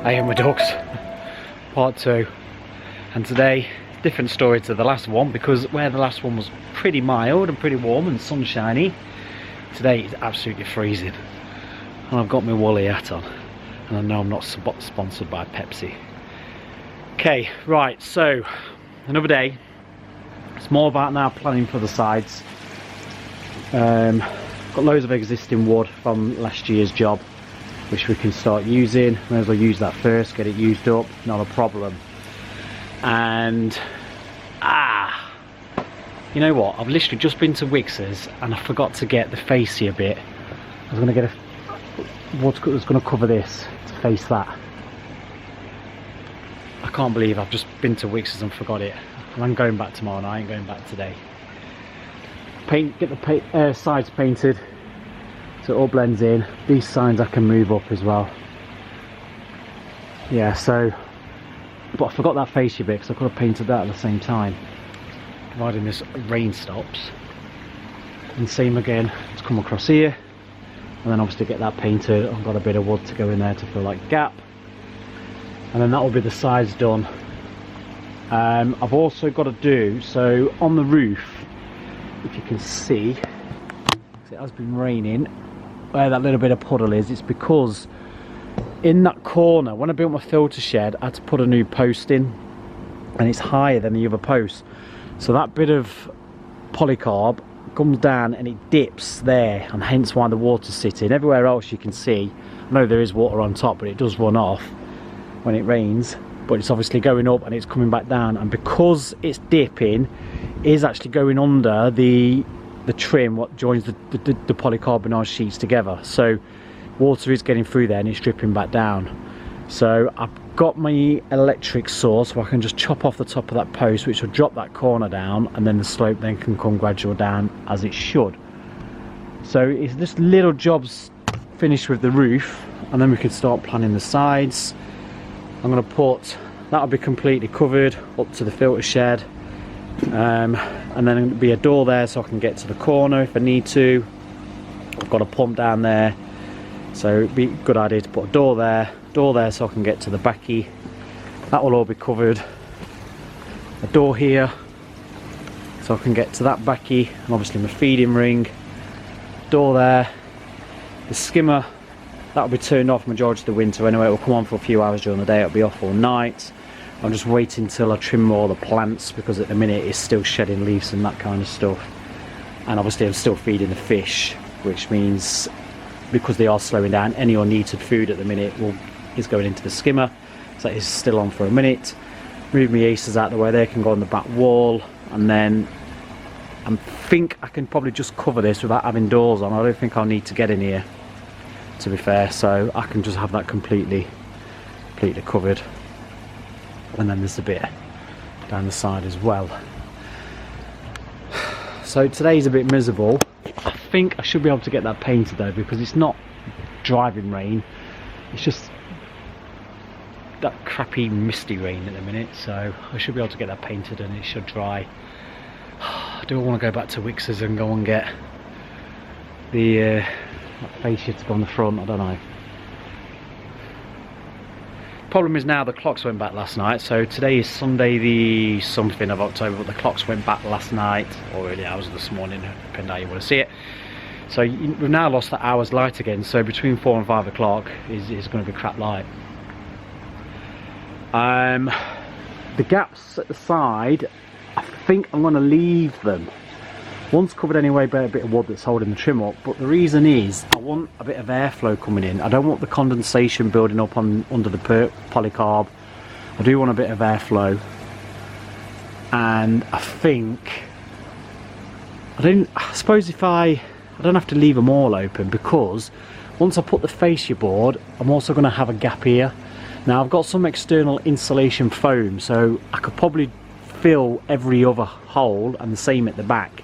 I am my ducks, part 2, and today different story to the last one, because where the last one was pretty mild and pretty warm and sunshiny, today it's absolutely freezing, and I've got my woolly hat on, and I know I'm not sponsored by Pepsi. Okay, right, so another day. It's more about now planning for the sides. Got loads of existing wood from last year's job, which we can start using. May as well use that first, get it used up, not a problem. And you know what, I've literally just been to Wigs's and I forgot to get the fascia bit. I was going to get wood that was going to cover this to face that. I can't believe I've just been to Wigs's and forgot it. And I'm going back tomorrow night, I ain't going back today. Get the sides painted so it all blends in. These signs I can move up as well. Yeah, so, but I forgot that fascia bit because I could have painted that at the same time, providing this rain stops. And same again to come across here, and then obviously get that painted. I've got a bit of wood to go in there to fill that gap, and then that will be the sides done. I've also got to do, so on the roof, if you can see, it has been raining, where that little bit of puddle is, it's because in that corner, when I built my filter shed, I had to put a new post in, and it's higher than the other post, so that bit of polycarb comes down and it dips there, and hence why the water's sitting. Everywhere else you can see, I know there is water on top, but it does run off when it rains, but it's obviously going up and it's coming back down, and because it's dipping, it is actually going under the trim what joins the polycarbonate sheets together, so water is getting through there and it's dripping back down. So I've got my electric saw, so I can just chop off the top of that post, which will drop that corner down, and then the slope then can come gradual down as it should. So it's just little jobs finished with the roof, and then we can start planning the sides. I'm going to put, that'll be completely covered up to the filter shed, and then there'll be a door there so I can get to the corner if I need to. I've got a pump down there, so it'd be a good idea to put a door there so I can get to the backy. That will all be covered. A door here so I can get to that backy, and obviously my feeding ring. Door there. The skimmer, that'll be turned off majority of the winter anyway. It will come on for a few hours during the day, it'll be off all night. I'm just waiting till I trim all the plants, because at the minute it's still shedding leaves and that kind of stuff. And obviously I'm still feeding the fish, which means because they are slowing down, any unneeded food at the minute is going into the skimmer. So that is still on for a minute. Move my aces out the way, they can go on the back wall, and then I think I can probably just cover this without having doors on. I don't think I'll need to get in here, to be fair, so I can just have that completely covered. And then there's a bit down the side as well. So today's a bit miserable. I think I should be able to get that painted though, because it's not driving rain, it's just that crappy misty rain at the minute, so I should be able to get that painted and it should dry. Do I want to go back to Wigs's and go and get the fascia to go on the front? I don't know. Problem is now the clocks went back last night, so today is Sunday the something of October, but the clocks went back last night, or early hours of this morning, depending how you want to see it. So we've now lost that hour's light again, so between 4 and 5 o'clock is going to be crap light. The gaps at the side, I think I'm going to leave them. One's covered anyway by a bit of wood that's holding the trim up, but the reason is I want a bit of airflow coming in. I don't want the condensation building up under the polycarb. I do want a bit of airflow, and I think I suppose if I don't have to leave them all open, because once I put the fascia board, I'm also going to have a gap here. Now I've got some external insulation foam, so I could probably fill every other hole, and the same at the back,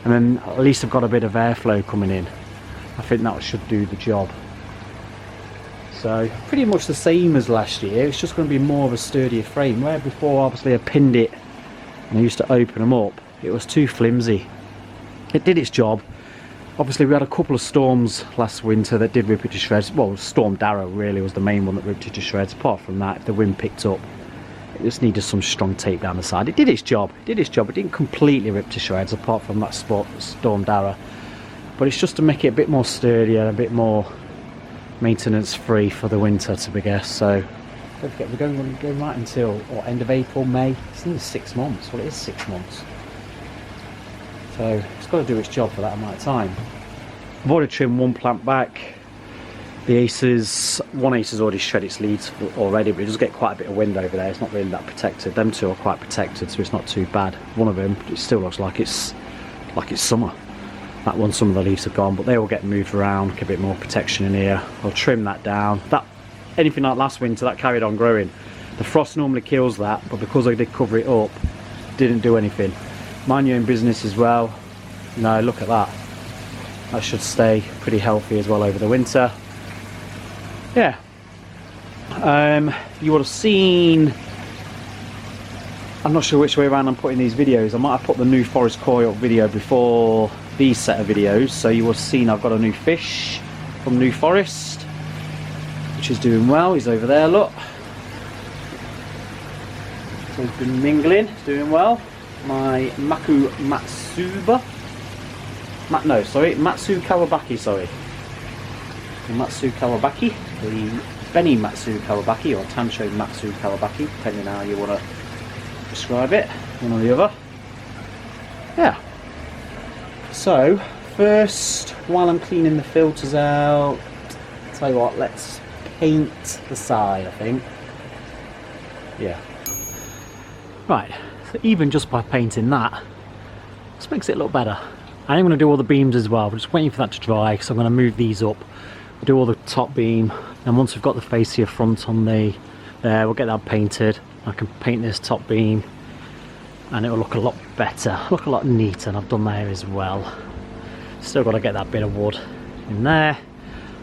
and then at least I've got a bit of airflow coming in. I think that should do the job. So pretty much the same as last year, it's just going to be more of a sturdier frame, where before obviously I pinned it and I used to open them up, it was too flimsy. It did its job, Obviously we had a couple of storms last winter that did rip it to shreds. Well, Storm Darrow really was the main one that ripped it to shreds. Apart from that, if the wind picked up, it just needed some strong tape down the side. It did its job. It didn't completely rip to shreds apart from that Storm Darrow. But it's just to make it a bit more sturdier, a bit more maintenance free for the winter, to be guessed. So don't forget, we're going right until what, end of April, May. It's nearly 6 months. Well, it is 6 months. So it's got to do its job for that amount of time. I've already trimmed one plant back. The one ace has already shred its leaves already, but it does get quite a bit of wind over there. It's not really that protected. Them two are quite protected, so it's not too bad. One of them, it still looks like it's summer. That one, some of the leaves are gone, but they will get moved around, get a bit more protection in here. I'll trim that down. Anything like last winter, that carried on growing. The frost normally kills that, but because I did cover it up, didn't do anything. Mind your own business as well. No, look at that. That should stay pretty healthy as well over the winter. Yeah. You would have seen, I'm not sure which way around I'm putting these videos. I might have put the new forest koi up video before these set of videos. So you would have seen I've got a new fish from New Forest, which is doing well. He's over there, look. So he's been mingling, doing well. My Matsu Kawabaki, sorry. The Matsu Kawabaki, the Benny Matsu Kawabaki, or Tancho Matsu Kawabaki, depending on how you want to describe it, one or the other. Yeah. So, first, while I'm cleaning the filters out, tell you what, let's paint the side, I think. Yeah. Right, so even just by painting that, this makes it look better. I am going to do all the beams as well. We're just waiting for that to dry, so I'm going to move these up, do all the top beam, and once we've got the fascia front on there, we'll get that painted. I can paint this top beam and it will look a lot better, look a lot neater, and I've done there as well. Still got to get that bit of wood in there,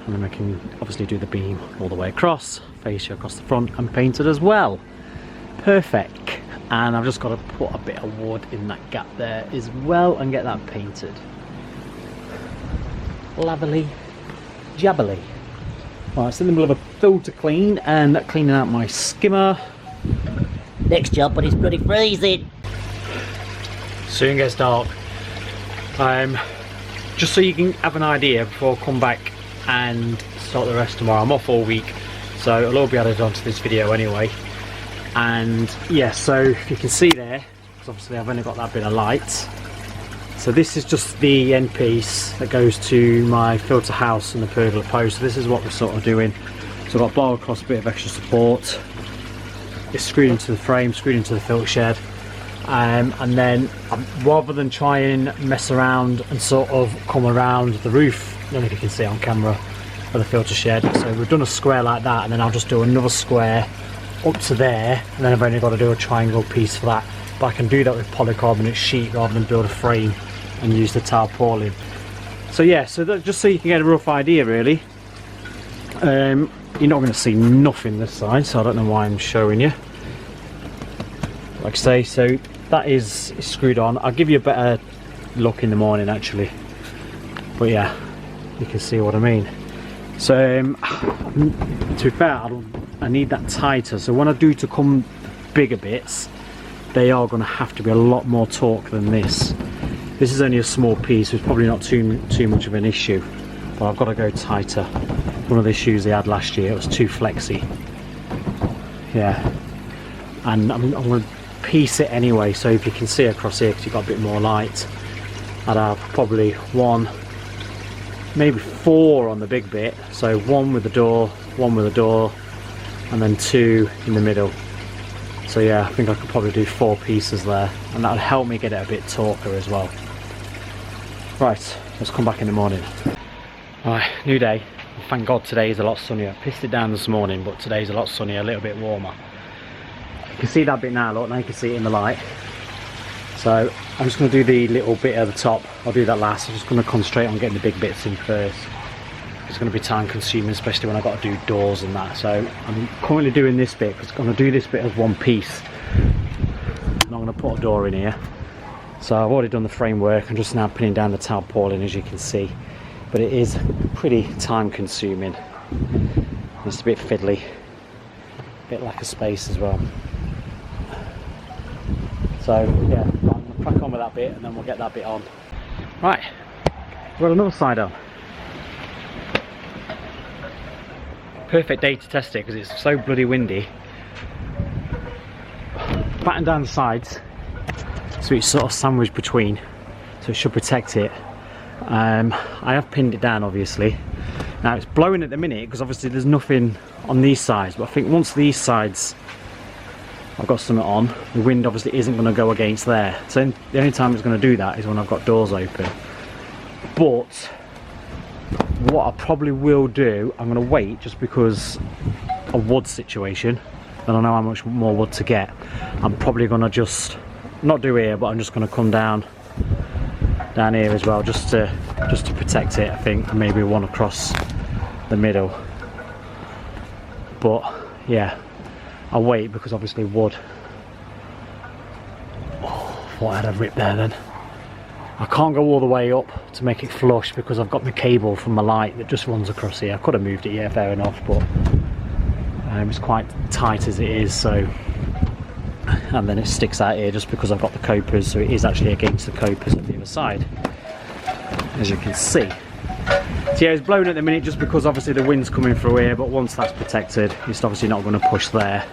and then we can obviously do the beam all the way across, fascia across the front, and paint it as well. Perfect. And I've just got to put a bit of wood in that gap there as well and get that painted. Lovely jabbly. Right, it's in the middle of a filter clean and cleaning out my skimmer. Next job, but it's bloody freezing. Soon gets dark. Just so you can have an idea before I come back and start the rest tomorrow. I'm off all week, so it'll all be added onto this video anyway. And yeah, so if you can see there, because obviously I've only got that bit of light. So this is just the end piece that goes to my filter house and the pergola post. So this is what we're sort of doing. So I've got bar across, a bit of extra support. It's screwed into the frame, screwed into the filter shed. And then rather than try and mess around and sort of come around the roof, I don't know if you can see it on camera, of the filter shed. So we've done a square like that, and then I'll just do another square up to there, and then I've only got to do a triangle piece for that. But I can do that with polycarbonate sheet rather than build a frame and use the tarpaulin. So yeah, so that, just so you can get a rough idea really. You're not going to see nothing this side, so I don't know why I'm showing you. Like I say, so that is screwed on. I'll give you a better look in the morning actually, but yeah, you can see what I mean. So to be fair, I need that tighter, so when I do to come bigger bits, they are going to have to be a lot more torque than this. This is only a small piece, so it's probably not too much of an issue, but I've got to go tighter. One of the issues they had last year, it was too flexy. Yeah, and I'm going to piece it anyway, so if you can see across here, because you've got a bit more light, I'd have probably one, maybe 4 on the big bit, so one with the door, and then 2 in the middle. So yeah, I think I could probably do 4 pieces there, and that would help me get it a bit torquer as well. Right, let's come back in the morning. Right, new day. Thank God today is a lot sunnier. I pissed it down this morning, but today's a lot sunnier, a little bit warmer. You can see that bit now, look, now you can see it in the light. So I'm just going to do the little bit at the top. I'll do that last. I'm just going to concentrate on getting the big bits in first. It's going to be time consuming, especially when I've got to do doors and that. So I'm currently doing this bit because I'm going to do this bit as one piece. And I'm going to put a door in here. So I've already done the framework. I'm just now pinning down the tarpaulin, as you can see, but it is pretty time consuming. It's a bit fiddly, a bit lack of space as well. So yeah, I'm going to crack on with that bit and then we'll get that bit on. Right, we've got another side on. Perfect day to test it because it's so bloody windy. Batten down the sides so it's sort of sandwiched between, so it should protect it. I have pinned it down obviously. Now it's blowing at the minute because obviously there's nothing on these sides, but I think once these sides I've got something on, the wind obviously isn't going to go against there. So the only time it's going to do that is when I've got doors open. But what I probably will do, I'm going to wait just because of wood situation. I don't know how much more wood to get. I'm probably going to just not do here, but I'm just going to come down here as well, just to protect it. I think, and maybe one across the middle. But yeah, I'll wait because obviously wood. Oh, thought I had a rip there then. I can't go all the way up to make it flush because I've got my cable from my light that just runs across here. I could have moved it, yeah, fair enough, but it's quite tight as it is, so. And then it sticks out here just because I've got the copers, so it is actually against the copers on the other side, as you can see. So yeah, it's blowing at the minute just because obviously the wind's coming through here, but once that's protected, it's obviously not going to push there.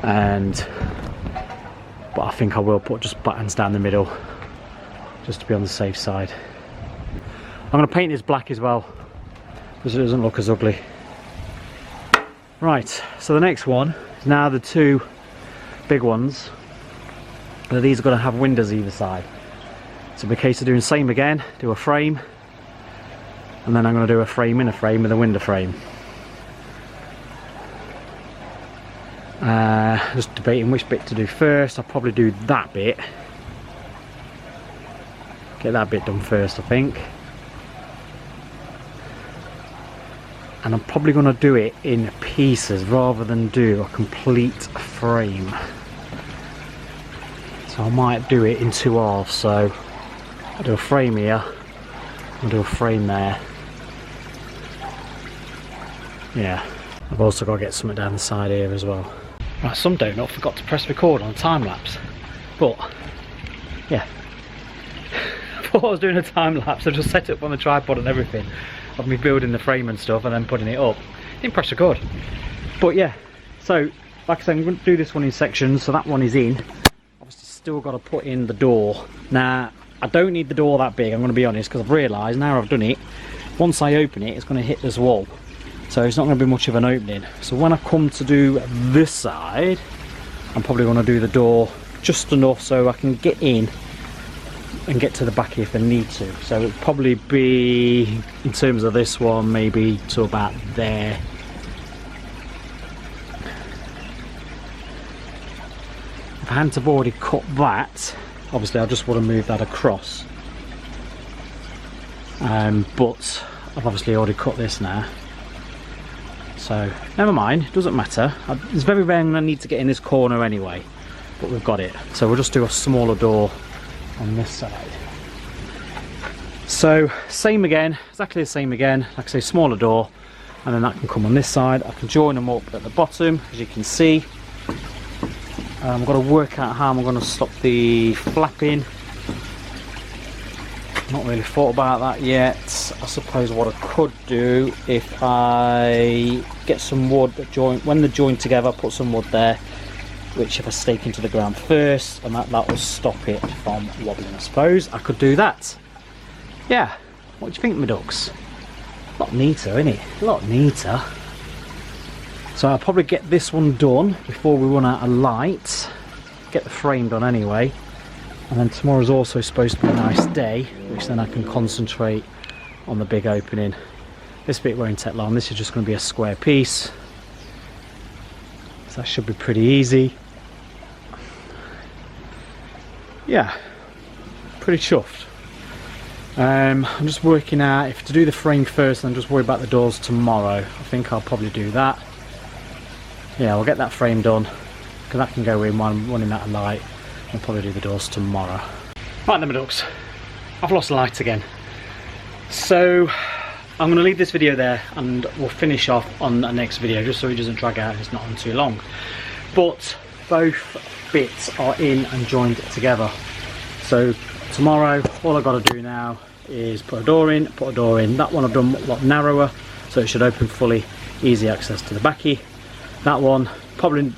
But I think I will put just buttons down the middle, just to be on the safe side. I'm going to paint this black as well, because it doesn't look as ugly. Right, so the next one is now the two big ones. Now these are going to have windows either side. So in the case of doing the same again, do a frame, and then I'm going to do a frame in a frame with a window frame. Just debating which bit to do first. I'll probably do that bit. Get that bit done first, I think. And I'm probably going to do it in pieces rather than do a complete frame. So I might do it in two halves. So I'll do a frame here, I'll do a frame there. Yeah, I've also got to get something down the side here as well. Right, some don't know, I forgot to press record on a time lapse. But yeah, I thought I was doing a time lapse. I just set it up on the tripod and everything of me building the frame and stuff and then putting it up. Didn't press record. But yeah, so like I said, I'm going to do this one in sections. So that one is in. Obviously still got to put in the door. Now I don't need the door that big, I'm going to be honest, because I've realised now I've done it, once I open it, it's going to hit this wall. So it's not going to be much of an opening. So when I come to do this side, I'm probably going to do the door just enough so I can get in and get to the back if I need to. So it'll probably be, in terms of this one, maybe to about there. If I hadn't have already cut that, obviously I just want to move that across. But I've obviously already cut this now. So never mind, it doesn't matter. It's very rare I need to get in this corner anyway, but we've got it. So we'll just do a smaller door on this side. So same again, exactly the same again. Like I say, smaller door, and then that can come on this side. I can join them up at the bottom, as you can see. I've got to work out how I'm going to stop the flapping. Not really thought about that yet. I suppose what I could do, if I get some wood that join, when they're joined together, put some wood there, which if I stake into the ground first, and that will stop it from wobbling. I suppose I could do that. Yeah, what do you think, my ducks? A lot neater, isn't it? A lot neater. So I'll probably get this one done before we run out of light. Get the frame done anyway. And then tomorrow's also supposed to be a nice day, which then I can concentrate on the big opening. This bit won't take long. This is just going to be a square piece. So that should be pretty easy. Yeah, pretty chuffed. I'm just working out if to do the frame first and just worry about the doors tomorrow. I think I'll probably do that. Yeah, we'll get that frame done because that can go in while I'm running out of light. I'll probably do the doors tomorrow. Right then, my ducks, I've lost the light again. So I'm going to leave this video there and we'll finish off on the next video just so it doesn't drag out and it's not on too long. But both bits are in and joined together. So tomorrow all I've got to do now is put a door in, That one I've done a lot narrower so it should open fully, easy access to the backy. That one probably,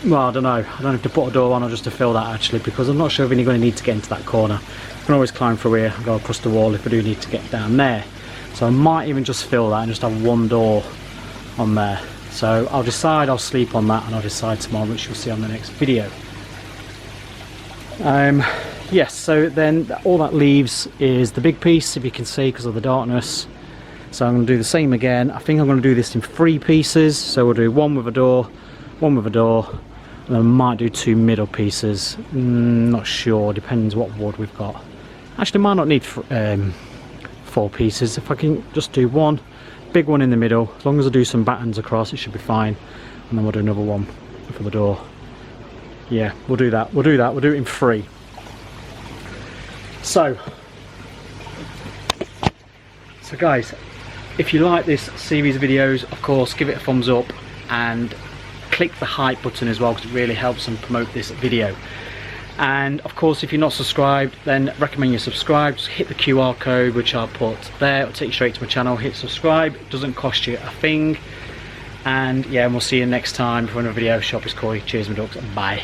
well, I don't know, I don't have to put a door on or just to fill that actually, because I'm not sure if I'm going to need to get into that corner. I can always climb through here and go across the wall if I do need to get down there. So I might even just fill that and just have one door on there. So I'll decide, I'll sleep on that and I'll decide tomorrow, which you'll see on the next video. Yes, so then all that leaves is the big piece, if you can see because of the darkness. So I'm going to do the same again. I think I'm going to do this in 3 pieces. So we'll do one with a door, one with a door, and then I might do 2 middle pieces. Not sure, depends what wood we've got. Actually, might not need 4 pieces. If I can just do one big one in the middle, as long as I do some battens across, it should be fine. And then we'll do another one for the door. Yeah, we'll do that. We'll do it in 3. So guys, if you like this series of videos, of course, give it a thumbs up and click the hype button as well, because it really helps and promote this video. And of course, if you're not subscribed, then recommend you subscribe. Just hit the QR code which I'll put there, it'll take you straight to my channel. Hit subscribe, it doesn't cost you a thing. And yeah, and we'll see you next time for another video. Shop is Corey. Cheers, my ducks. Bye.